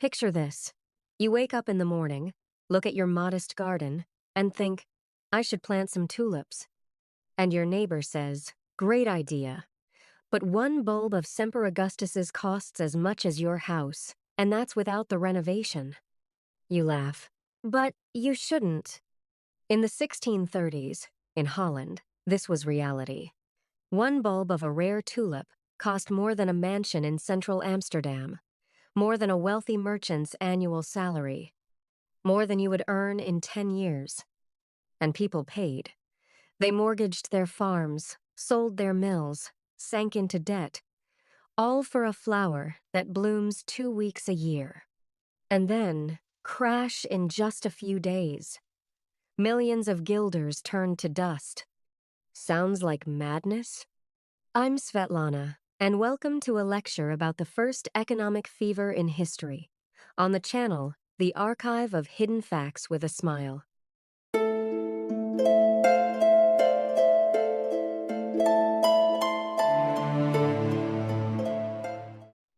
Picture this. You wake up in the morning, look at your modest garden, and think, I should plant some tulips. And your neighbor says, great idea. But one bulb of Semper Augustus's costs as much as your house, and that's without the renovation. You laugh. But you shouldn't. In the 1630s, in Holland, this was reality. One bulb of a rare tulip cost more than a mansion in central Amsterdam, more than a wealthy merchant's annual salary, more than you would earn in 10 years. And people paid. They mortgaged their farms, sold their mills, sank into debt, all for a flower that blooms 2 weeks a year. And then, crash in just a few days. Millions of guilders turned to dust. Sounds like madness? I'm Svetlana, and welcome to a lecture about the first economic fever in history, on the channel, The Archive of Hidden Facts with a Smile.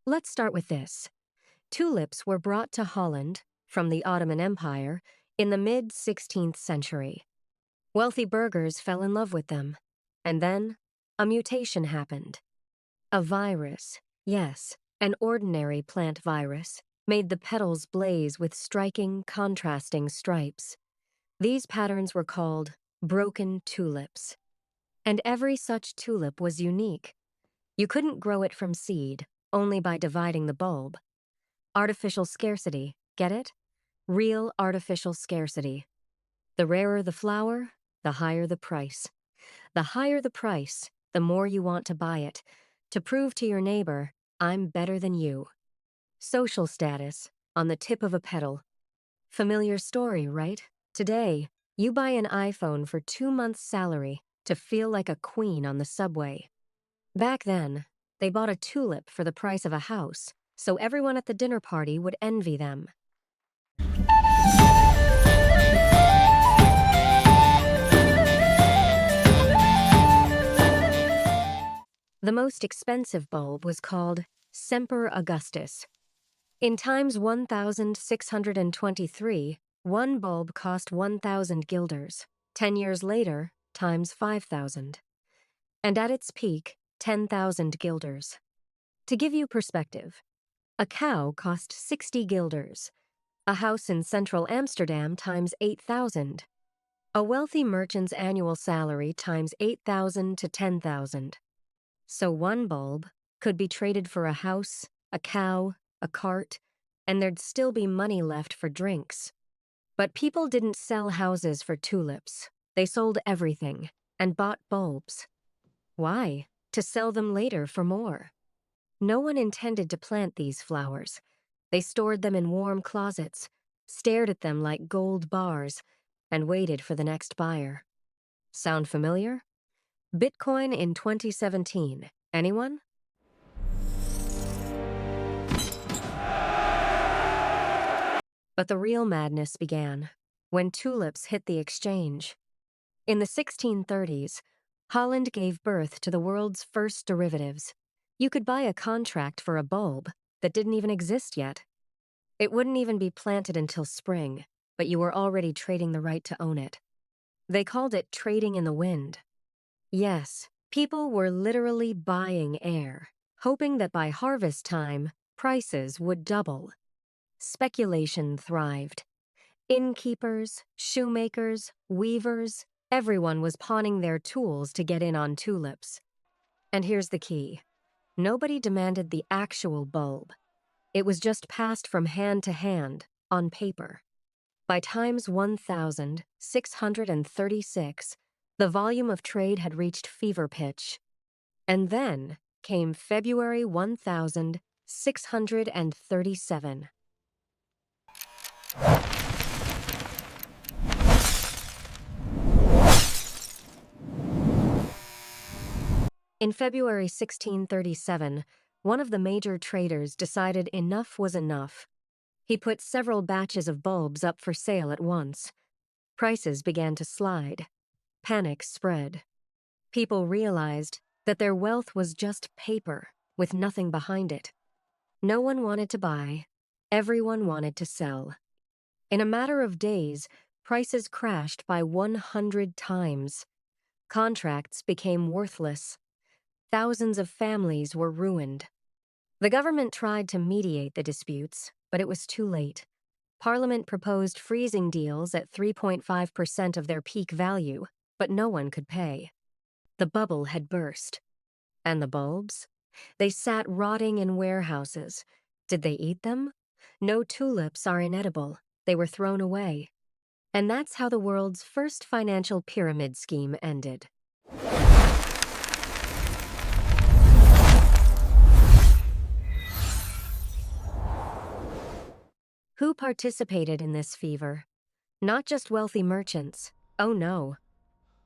Let's start with this. Tulips were brought to Holland from the Ottoman Empire in the mid-16th century. Wealthy burghers fell in love with them, and then a mutation happened. A virus, yes, an ordinary plant virus, made the petals blaze with striking, contrasting stripes. These patterns were called broken tulips. And every such tulip was unique. You couldn't grow it from seed, only by dividing the bulb. Artificial scarcity, get it? Real artificial scarcity. The rarer the flower, the higher the price. The higher the price, the more you want to buy it, to prove to your neighbor, I'm better than you. Social status, on the tip of a petal. Familiar story, right? Today, you buy an iPhone for 2 months' salary to feel like a queen on the subway. Back then, they bought a tulip for the price of a house, so everyone at the dinner party would envy them. The most expensive bulb was called Semper Augustus. In times 1623, one bulb cost 1,000 guilders. 10 years later, times 5,000. And at its peak, 10,000 guilders. To give you perspective, a cow cost 60 guilders. A house in central Amsterdam times 8,000. A wealthy merchant's annual salary times 8,000 to 10,000. So one bulb could be traded for a house, a cow, a cart, and there'd still be money left for drinks. But people didn't sell houses for tulips. They sold everything and bought bulbs. Why? To sell them later for more. No one intended to plant these flowers. They stored them in warm closets, stared at them like gold bars, and waited for the next buyer. Sound familiar? Bitcoin in 2017. Anyone? But the real madness began when tulips hit the exchange. In the 1630s, Holland gave birth to the world's first derivatives. You could buy a contract for a bulb that didn't even exist yet. It wouldn't even be planted until spring, but you were already trading the right to own it. They called it trading in the wind. Yes, people were literally buying air, hoping that by harvest time, prices would double. Speculation thrived. Innkeepers, shoemakers, weavers, everyone was pawning their tools to get in on tulips. And here's the key. Nobody demanded the actual bulb. It was just passed from hand to hand, on paper. By times 1636, the volume of trade had reached fever pitch. And then came February 1637. In February 1637, one of the major traders decided enough was enough. He put several batches of bulbs up for sale at once. Prices began to slide. Panic spread. People realized that their wealth was just paper, with nothing behind it. No one wanted to buy, Everyone wanted to sell. In a matter of days, prices crashed by 100 times. Contracts became worthless. Thousands of families were ruined. The government tried to mediate the disputes, but it was too late. Parliament proposed freezing deals at 3.5% of their peak value, but no one could pay. The bubble had burst. And the bulbs? They sat rotting in warehouses. Did they eat them? No, tulips are inedible. They were thrown away. And that's how the world's first financial pyramid scheme ended. Who participated in this fever? Not just wealthy merchants. Oh no.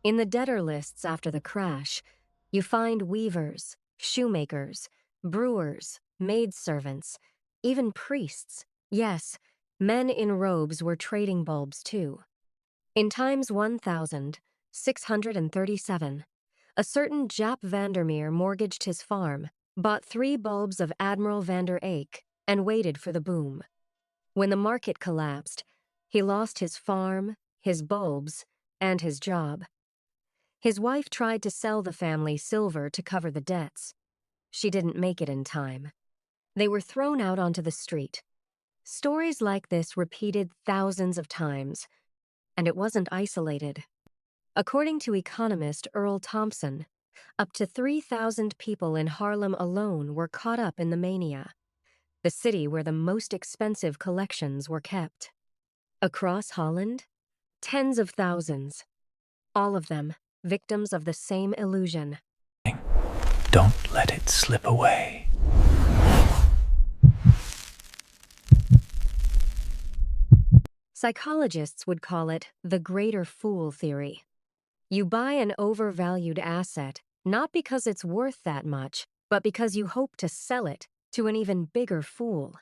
In the debtor lists after the crash, you find weavers, shoemakers, brewers, maidservants, even priests. Yes, men in robes were trading bulbs too. In times 1637, a certain Jap Vandermeer mortgaged his farm, bought 3 bulbs of Admiral van der Eyck, and waited for the boom. When the market collapsed, he lost his farm, his bulbs, and his job. His wife tried to sell the family silver to cover the debts. She didn't make it in time. They were thrown out onto the street. Stories like this repeated thousands of times, and it wasn't isolated. According to economist Earl Thompson, up to 3,000 people in Harlem alone were caught up in the mania, the city where the most expensive collections were kept. Across Holland, tens of thousands, all of them victims of the same illusion. Don't let it slip away. Psychologists would call it the greater fool theory. You buy an overvalued asset not because it's worth that much, but because you hope to sell it to an even bigger fool.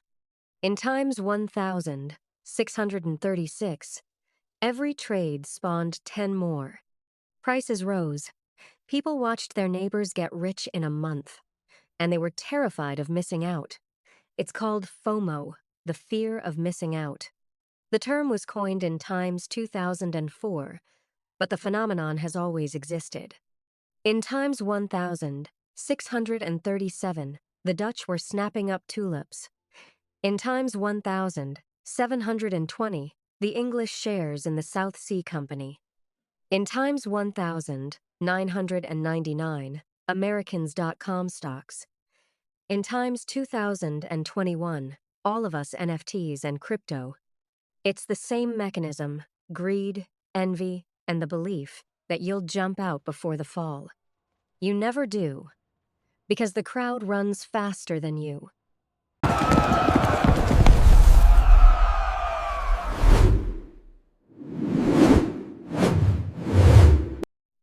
In times 1636, every trade spawned 10 more. Prices rose. People watched their neighbors get rich in a month, and they were terrified of missing out. It's called FOMO, the fear of missing out. The term was coined in times 2004, but the phenomenon has always existed. In times 1637, the Dutch were snapping up tulips. In times 1720, the English shares in the South Sea Company. In times 1999, Americans.com stocks. In times 2021, all of us NFTs and crypto. It's the same mechanism, greed, envy, and the belief that you'll jump out before the fall. You never do, because the crowd runs faster than you.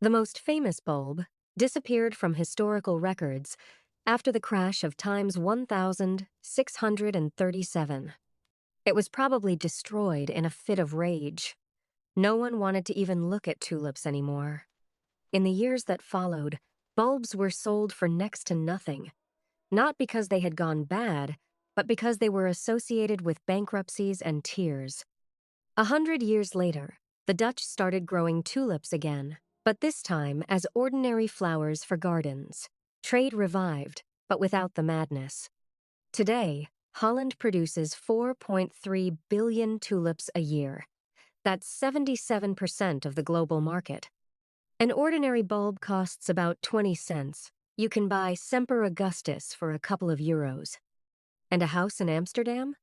The most famous bulb disappeared from historical records after the crash of times 1637. It was probably destroyed in a fit of rage. No one wanted to even look at tulips anymore. In the years that followed, bulbs were sold for next to nothing, not because they had gone bad, but because they were associated with bankruptcies and tears. 100 years later, the Dutch started growing tulips again, but this time as ordinary flowers for gardens. Trade revived, but without the madness. Today, Holland produces 4.3 billion tulips a year. That's 77% of the global market. An ordinary bulb costs about 20 cents. You can buy Semper Augustus for a couple of euros. And a house in Amsterdam?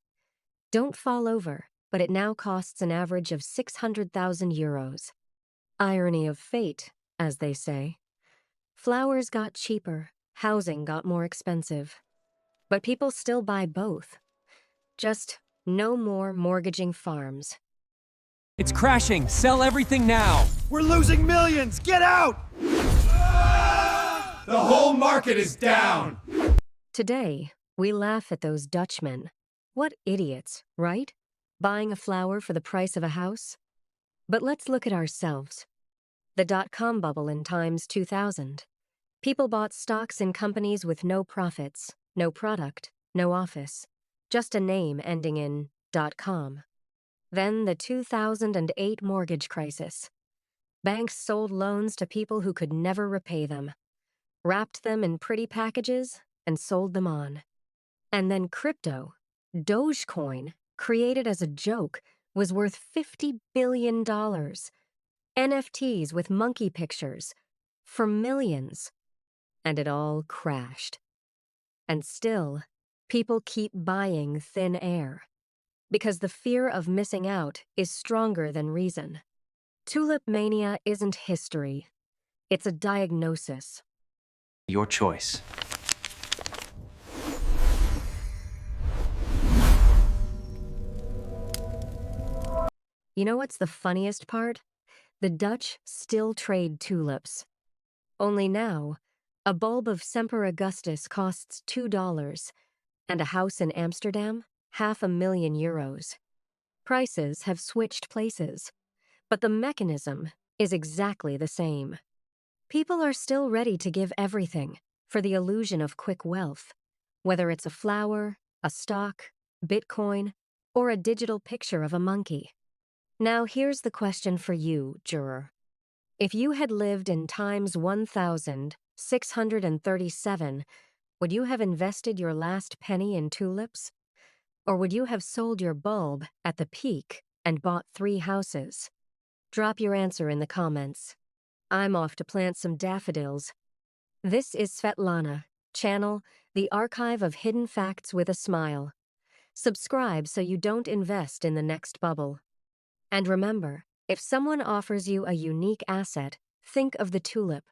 Don't fall over, but it now costs an average of 600,000 euros. Irony of fate, as they say. Flowers got cheaper, housing got more expensive. But people still buy both. Just no more mortgaging farms. It's crashing. Sell everything now. We're losing millions! Get out! The whole market is down! Today, we laugh at those Dutchmen. What idiots, right? Buying a flower for the price of a house? But let's look at ourselves. The dot-com bubble in times 2000. People bought stocks in companies with no profits, no product, no office. just a name ending in .com. Then the 2008 mortgage crisis. Banks sold loans to people who could never repay them, wrapped them in pretty packages, and sold them on. And then crypto, Dogecoin, created as a joke, was worth $50 billion. NFTs with monkey pictures, for millions. And it all crashed. And still, people keep buying thin air, because the fear of missing out is stronger than reason. Tulip mania isn't history. It's a diagnosis. Your choice. You know what's the funniest part? The Dutch still trade tulips. Only now, a bulb of Semper Augustus costs $2, and a house in Amsterdam, €500,000. Prices have switched places, but the mechanism is exactly the same. People are still ready to give everything for the illusion of quick wealth, whether it's a flower, a stock, Bitcoin, or a digital picture of a monkey. Now here's the question for you, juror. If you had lived in times 1637, would you have invested your last penny in tulips? Or would you have sold your bulb at the peak and bought 3 houses? Drop your answer in the comments. I'm off to plant some daffodils. This is Svetlana, channel The Archive of Hidden Facts with a Smile. Subscribe so you don't invest in the next bubble. And remember, if someone offers you a unique asset, think of the tulip.